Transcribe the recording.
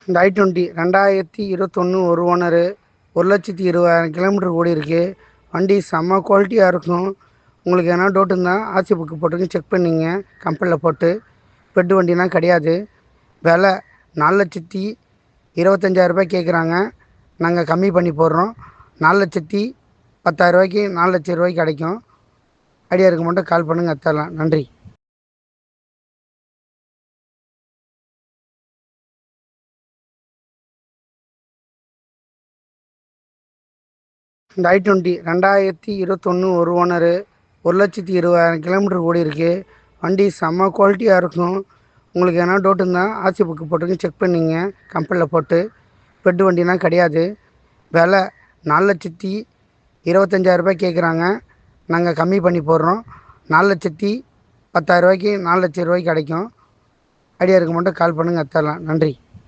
இந்த i20 2021 ஒரு owner 1,20,000 kilometre ஓடி இருக்கு. வண்டி செம்ம குவாலிட்டியாக இருக்கும். உங்களுக்கு எதனா டவுட் இருந்தால் ஆர்சி புக்கு போட்டுங்க, செக் பண்ணிங்க கம்பெனியில் போட்டு. பெட்டு வண்டிலாம் கிடையாது. விலை 4,25,000 கேட்குறாங்க. நாங்கள் கம்மி பண்ணி போடுறோம். 4,10,000 4,00,000 கிடைக்கும். ஐடியா இருக்க மட்டும் கால் பண்ணுங்கள், தரலாம். நன்றி. இந்த i20 2021 ஒரு ஓனரு 1,20,000 கிலோமீட்டர் ஓடி இருக்கு. வண்டி செம்ம குவாலிட்டியாக இருக்கும். உங்களுக்கு எதனா டவுட் இருந்தால் ஆர்சி புக்கு போட்டுங்க, செக் பண்ணிங்க கம்பெனியில் போட்டு. பெட்டு வண்டிலாம் கிடையாது. விலை 4,25,000 கேட்குறாங்க. நாங்கள் கம்மி பண்ணி போடுறோம். 4,10,000 4,00,000 கிடைக்கும். ஐடியா இருக்க மட்டும் கால் பண்ணுங்கள், தரலாம். நன்றி.